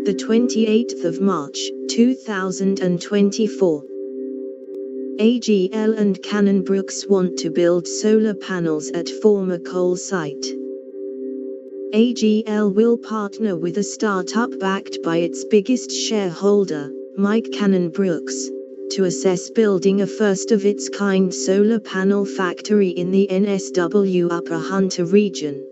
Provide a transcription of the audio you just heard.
the 28th of March, 2024. AGL and Cannon-Brookes want to build solar panels at former coal site. AGL will partner with a startup backed by its biggest shareholder, Cannon-Brookes, to assess building a first-of-its-kind solar panel factory in the NSW Upper Hunter region.